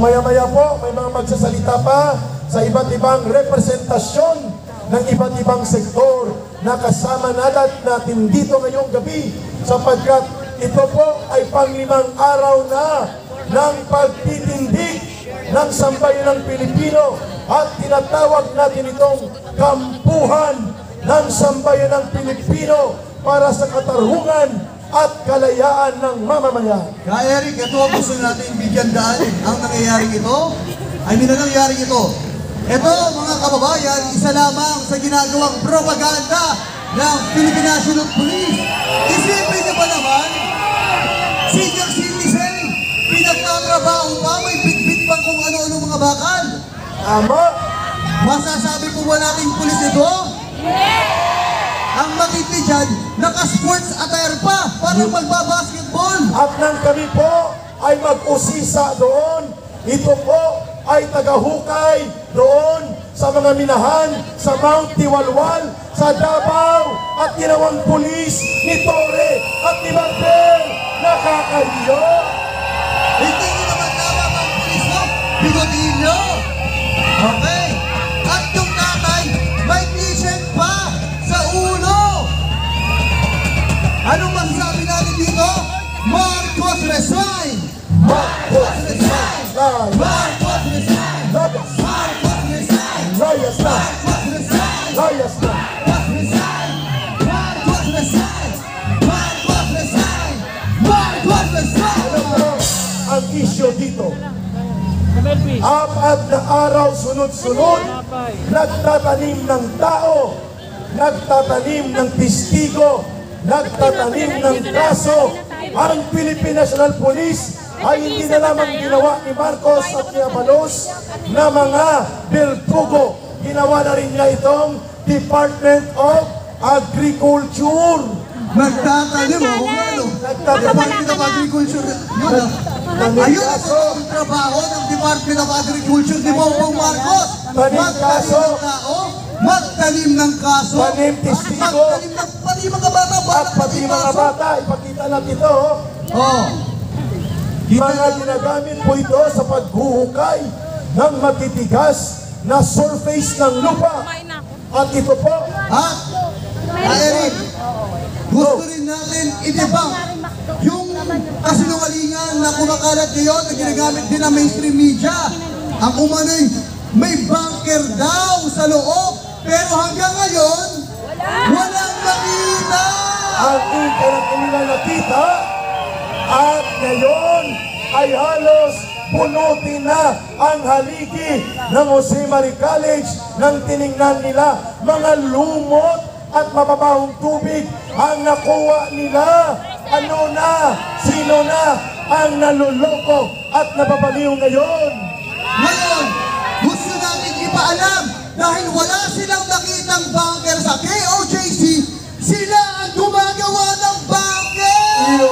Maya-maya po, may mga magsasalita pa sa iba't ibang representasyon ng iba't ibang sektor na kasama natin dito ngayong gabi sapagkat ito po ay pang-limang araw na ng pagtitindig ng sambayanang Pilipino at tinatawag natin itong kampuhan ng sambayanang Pilipino para sa katarungan at kalayaan ng mamamayan. Kaya Eric, ito ang gusto natin bigyan daan. Ang nangyayaring ito, nangyayaring ito. Ito mga kababayan, isa lamang sa ginagawang propaganda ng Philippine National Police. Isipin niyo ba naman, senior citizen, pinagtatrabaho pa, may bitbit pa kung ano-ano mga bakal. Tama. Masasabi po ba nating pulis ito? Ang makiti dyan, naka-sports attire pa, parang magbabasketball. At nang kami po ay mag-usisa doon, ito po ay tagahukay doon sa mga minahan sa Mount Tiwalwal, sa Davao at ginawang pulis ni Torre at ni Martel. Nakakahiyo. Hindi nyo naman tama ang pulis mo, bigotiin nyo. Okay. At yung tatay, may t-shirt pa sa ulo. Anong masasabi natin dito? Marcos resign! Marcos resign! Marcos resign! Layas! Marcos resign! Layas na! Marcos resign! Layas na! Marcos resign! Marcos resign! Marcos resign! Marcos resign! Alam mo, ang isyo dito, 4 na araw sunod-sunod, nagtatanim ng tao, nagtatanim ng testigo, nagtatanim ng kaso. Ang Philippine National Police ay hindi na lamang ginawa ni Marcos at ni Abalos na mga bilpugo. Ginawa na rin niya itong Department of Agriculture. Nagtatanim ako nga, no? Department of Agriculture. Ayun ang trabaho ng Department of Agriculture ni Bongbong Marcos. Magtanim ng kaso. Tanim testigo. Magtanim ng pati mga bata. At pati mga bata, ipakita natin ito. Mga ginagamit po ito sa paghuhukay ng matitigas na surface ng lupa. At ito po, Eric, gusto rin natin i-debunk yung kasinungalingan na kumakalat ngayon na ginagamit din ng mainstream media. Ang umano'y may bunker daw sa loob, pero hanggang ngayon, walang nakita. ang internet nila nakita at ngayon ay halos punutin na ang haligi ng Jose Marie College nang tiningnan nila mga lumot at mababahong tubig ang nakuha nila. Ano na? Sino na ang naluloko at nababaliw ngayon? Ngayon, gusto natin ipaalam dahil wala silang nakitang bunker sa KOJC, sila ang gumagawa ng bunker!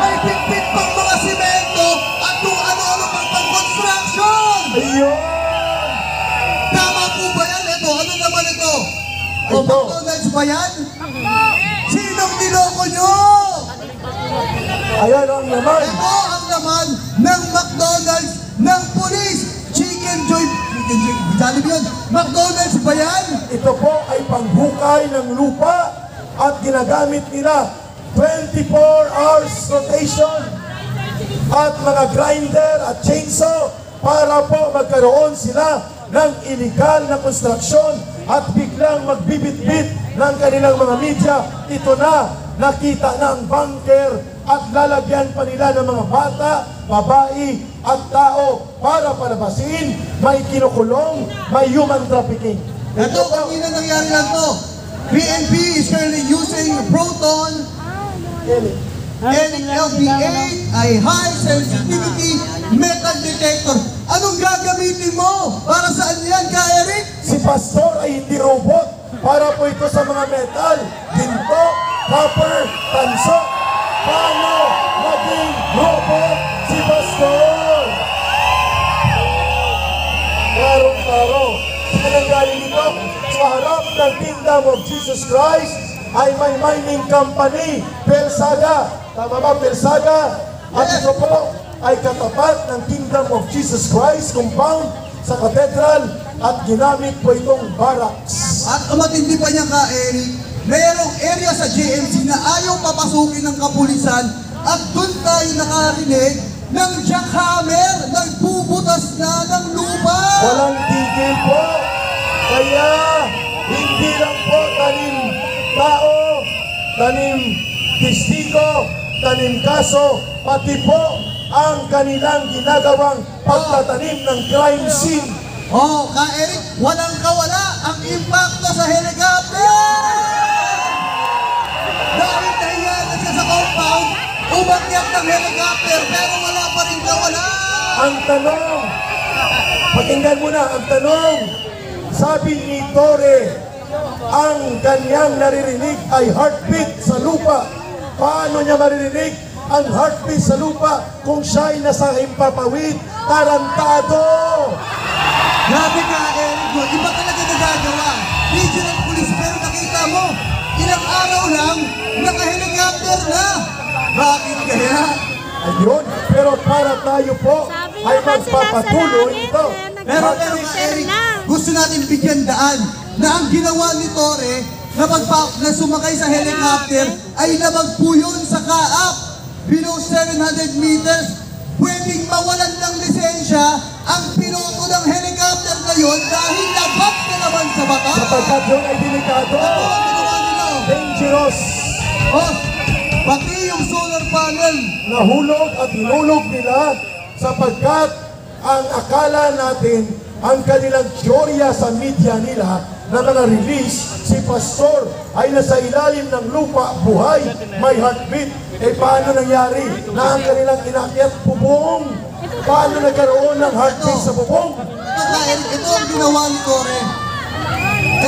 May pipit pang mga simento at kung ano-ano pang pang-construction! Ayun! Tama po ba yan? Ito, ano naman ito? O Ito. McDonald's ba yan? Sinong niloko nyo? Ayan ang naman. Ito ang laman ng McDonald's ng police. Chicken Joy Jollibee yun. McDonald's ba yan? Ito po ay panghukay ng lupa at ginagamit nila 24 hours rotation at mga grinder at chainsaw para po magkaroon sila ng illegal na konstruksyon at biglang magbibit-bit ng kanilang mga media. Ito na, nakita na ang bunker at lalagyan pa nila ng mga bata, babae at tao para palabasin. May kinukulong, may human trafficking. Ito, kanina nangyari lang to. PNP is currently using Proton LV8 ay high sensitivity metal detector. Anong gagamitin mo? Para saan yan, ka Eric? Si Pastor ay hindi robot. Para po ito sa mga metal, ginto, copper, tanso. Paano maging robot si Pastor? Karong-karo. Sinanggaling nito sa harap ng Kingdom of Jesus Christ ay may mining company, Pelsaga. Tama ba, Pelsaga? At ito po ay katapat ng Kingdom of Jesus Christ compound sa katedral at ginamit po itong barracks. At ang matindi pa niya ka, Eric, mayroong area sa JMC na ayaw papasukin ng kapulisan at doon tayo nakarinig ng jackhammer, nagbubutas na ng lupa. Walang tigil po. Kaya hindi lang po tanim tao, tanim testigo, tanim kaso, pati po ang kanilang ginagawang pagtatanim ng crime scene. Oh, ka Eric, walang kawala ang impacto sa helicopter! Dahil nahiyagan siya sa compound, umakyat ng helicopter pero wala pa rin kawala! Ang tanong, pakinggan mo na, ang tanong, sabi ni Tore, ang kanyang naririnig ay heartbeat sa lupa. Paano niya maririnig ang heartbeat sa lupa kung siya ay nasa himpapawid, tarantado? Grabe ka, Eric, iba talaga nagagawa. Regional Police, pero nakita mo, ilang araw lang, naka-helicopter na. Bakit kaya? Ayun, pero para tayo po ay magpapatuloy ito. Pero ka, Eric, gusto natin bigyan daan na ang ginawa ni Tore na sumakay sa helicopter ay labag po yun sa kaap. Below 700 meters, pwedeng mawalan ng lisensya ang piloto ng helicopter na yun dahil labag na naman sa batas. Sapagkat yun ay delikado, Ito ang ginawa nila. dangerous, Oh, pati yung solar panel. nahulog at hinulog nila sapagkat ang akala natin, ang kanilang teorya sa media nila na mga release, si pastor ay nasa ilalim ng lupa, buhay, may heartbeat. Eh paano nangyari na ang kanilang inakyat bubong? Paano nagkaroon ng heartbeat sa bubong? Ito ang ginawa ni Tore.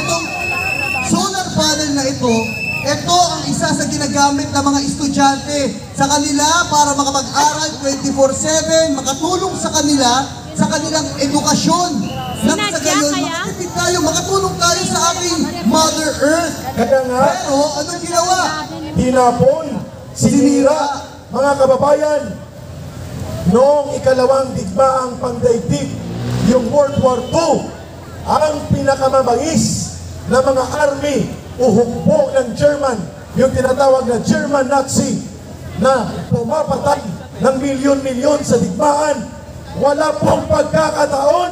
Itong solar panel na ito ang isa sa ginagamit ng mga estudyante sa kanila para makapag-aral 24/7, makatulong sa kanila sa kanilang edukasyon. Nang sa gayon, makatipid tayo, makatulong tayo sa ating Mother Earth. Kaya nga, Pero anong ginawa? tinapon, sinira, mga kababayan, noong ikalawang digmaang pandaigdig, yung World War II, ang pinakamabangis na mga army o hukbo ng German, yung tinatawag na German Nazi, na pumapatay ng milyon-milyon sa digmaan, wala pong pagkakataon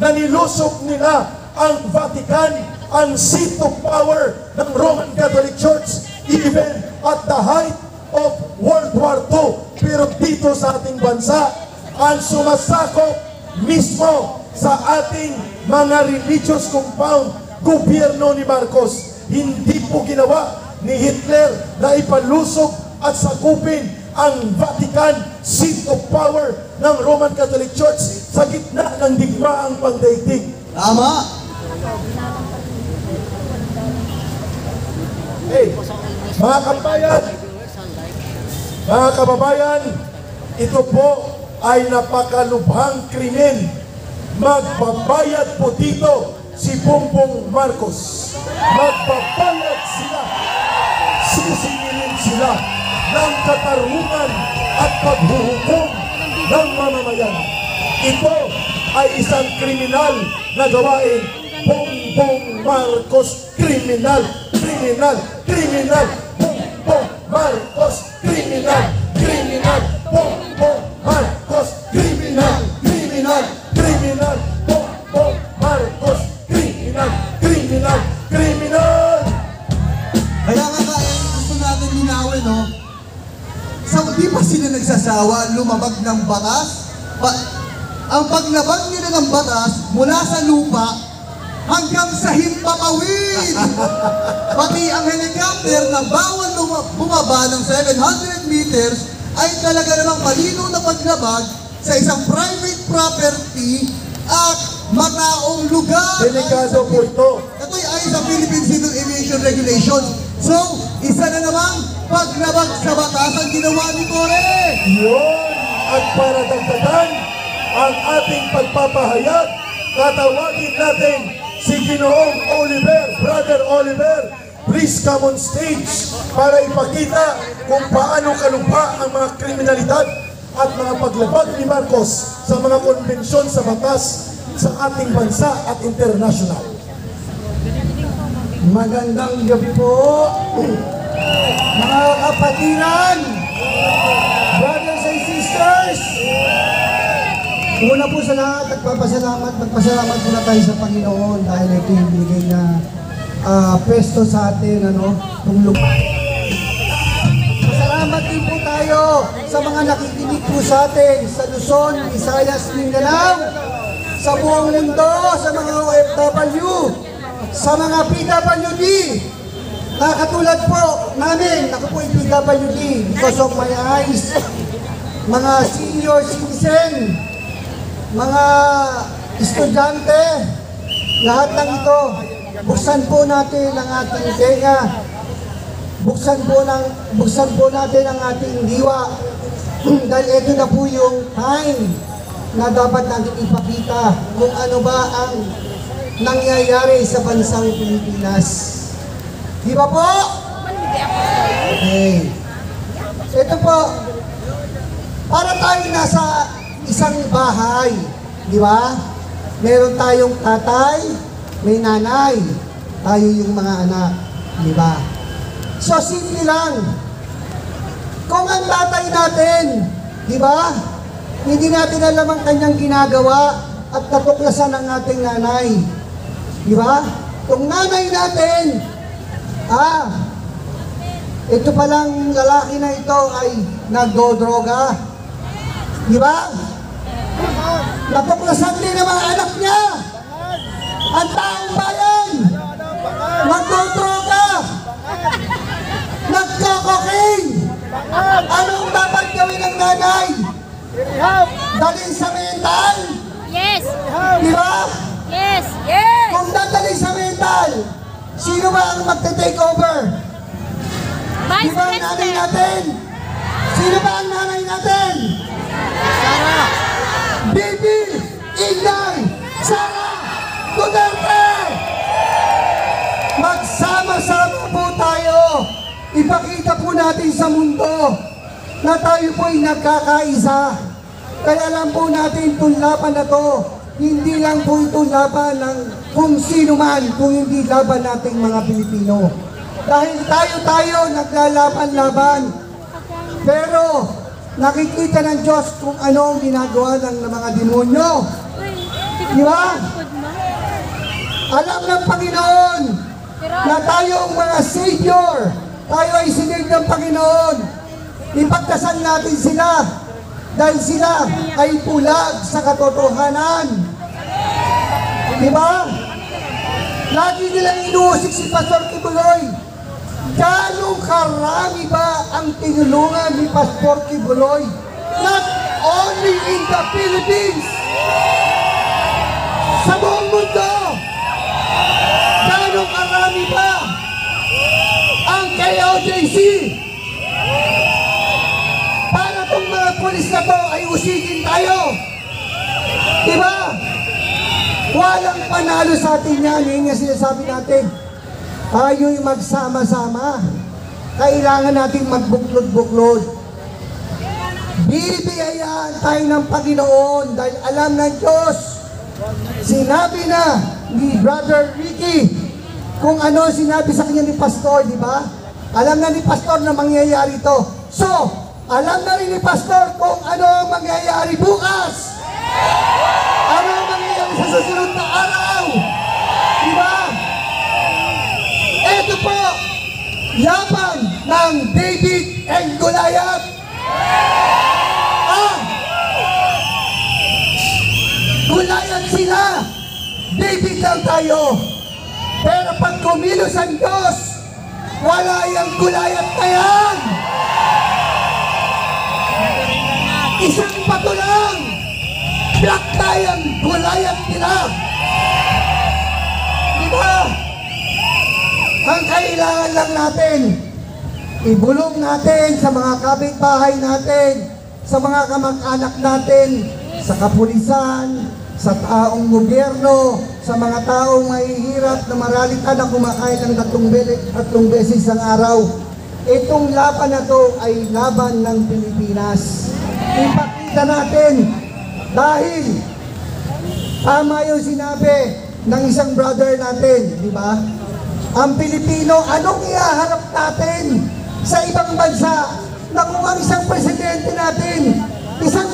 na nilusok nila ang Vatican, ang seat of power ng Roman Catholic Church, even at the height of World War II. Pero dito sa ating bansa, ang sumasakop mismo sa ating mga religious compound, gobyerno ni Marcos. Hindi po ginawa ni Hitler na ipalusok at sakupin ang Vatican, seat of power ng Roman Catholic Church sa gitna ng digmaang pandaigdig. Tama. Hey, mga kababayan, ito po ay napakalubhang krimen. Magbabayad po dito si Bongbong Marcos. Magbabayad sila. Sisingilin sila ng katarungan at paghuhukom ng mamamayan. Ito ay isang kriminal na gawain. Bongbong Marcos, kriminal, kriminal, kriminal. Bongbong Marcos, kriminal, kriminal. Bongbong Marcos, kriminal, kriminal, kriminal. Bongbong Marcos, kriminal, kriminal, kriminal. Kaya nga gusto natin linawin, no? Di pa sila nagsasawa lumabag ng batas? Ang paglabag nila ng batas mula sa lupa hanggang sa himpapawid. Pati ang helicopter na bawal bumaba ng 700 meters ay talaga namang malino na paglabag sa isang private property at mataong lugar. Delikado po ito. Ito'y ay sa Philippine Civil Aviation Regulations. So, isa na namang paglabag sa batas ang ginawa ni Tore. Yun, at para dagdagan ang ating pagpapahayag, tatawagin natin si Ginoong Oliver, Brother Oliver. Please come on stage para ipakita kung paano kalumpa ang mga kriminalidad at mga paglabag ni Marcos sa mga konbensyon sa batas sa ating bansa at international. Magandang gabi po, mga kapatiran, brothers and sisters. Una po sa lahat, magpasalamat muna tayo sa Panginoon dahil ito yung binigay na pwesto sa atin, itong lupa. Salamat din po tayo sa mga nakikinig po sa atin sa Luzon, Visayas, Mindanao, sa buong mundo, sa mga OFW, sa mga PWD, katulad po namin, ako po yung PWD because of my eyes, mga senior citizen, mga estudyante, lahat ng ito, buksan po natin ang ating tenga, buksan po natin ang ating diwa, dahil ito na po yung time na dapat natin ipakita kung ano ba ang nangyayari sa bansang Pilipinas. Di ba po? Okay. Ito po, para tayo nasa isang bahay, di ba? Meron tayong tatay, may nanay, tayo yung mga anak, di ba? So, simple lang. Kung ang tatay natin, di ba? Hindi natin alam ang kanyang ginagawa at natuklasan ng ating nanay. Di ba? Kung nanay natin, ito palang lalaki na ito ay nagdodroga. Di ba? Natuklasan din ng mga anak niya. Ang taong bayan, nagdodroga, nagko-cocaine. Anong dapat gawin ng nanay? Dalhin sa mental? Yes! Di ba? Yes! Yes! Kung dadalhin sa mental, sino ba ang magte-take over? Di Vice ba ang nanay President! natin? Sino ba ang nanay natin? Bibi Inday Sara Duterte! Magsama-sama po tayo. Ipakita po natin sa mundo na tayo po ay nagkakaisa. Kaya alam po natin itong laban na to, hindi lang po itong laban ng kung sino man, kung hindi laban nating mga Pilipino. Dahil tayo naglalaban-laban. Pero nakikita ng Diyos kung ano ang ginagawa ng mga demonyo. Di ba? Alam ng Panginoon na tayong mga Savior, tayo ay sinave ng Panginoon. Ipagdasal natin sila dahil sila ay pulag sa katotohanan. Di ba? Lagi nilang inuusik si Pastor Kibuloy. Gano'ng karami ba ang tinulungan ni Pastor Kibuloy? Not only in the Philippines, sa buong mundo. Gano'ng karami ba ang KOJC? Para itong mga pulis na to ay usigin tayo. Diba? Walang panalo sa atin yan. Yun nga sinasabi natin. Tayo'y magsama-sama. Kailangan natin magbuklod-buklod. Bibiyayaan tayo ng Panginoon dahil alam ng Diyos. Sinabi na ni Brother Ricky kung ano sinabi sa kanya ni Pastor, di ba? Alam na ni Pastor na mangyayari ito. So, alam na rin ni Pastor kung ano ang mangyayari bukas. Ano ang mangyayari sa susunod na araw. Di ba? Ito po, laban ng David and Goliath. Goliath sila. David lang tayo. Pero pag kumilos ang Diyos, wala yung Goliath na yan. Isang bato lang. Black tayong Goliath nila. Diba? Ang kailangan lang natin, ibulong natin sa mga kapitbahay natin, sa mga kamag-anak natin, sa kapulisan, sa taong gobyerno, sa mga taong mahihirap na maralitan na kumakain ng tatlong beses ang araw. Itong laban na to ay laban ng Pilipinas. ipakita natin dahil tama yung sinabi ng isang brother natin, di ba? Ang Pilipino, anong ihaharap natin sa ibang bansa na kung ang isang presidente natin, isang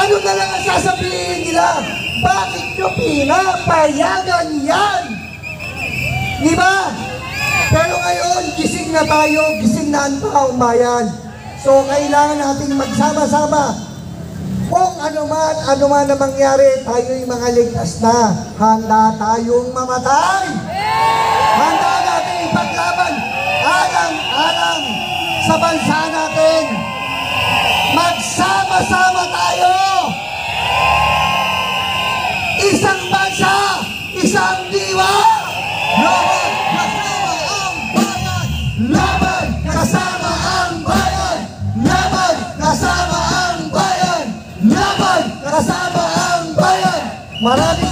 ano na lang ang sasabihin nila? Bakit nyo pinapayagan yan? Di ba? Pero ngayon, gising na tayo, gising na ang taong bayan. So, kailangan natin magsama-sama. Kung ano man na mangyari, tayo'y mga ligtas na. Handa tayong mamatay. Handa natin ipaglaban alang-alang sa bansa natin. Magsama-sama tayo. Isang bansa, isang diwa. Laban kasama ang bayan! Laban kasama ang bayan! Laban kasama ang bayan! Laban kasama ang bayan! Maraming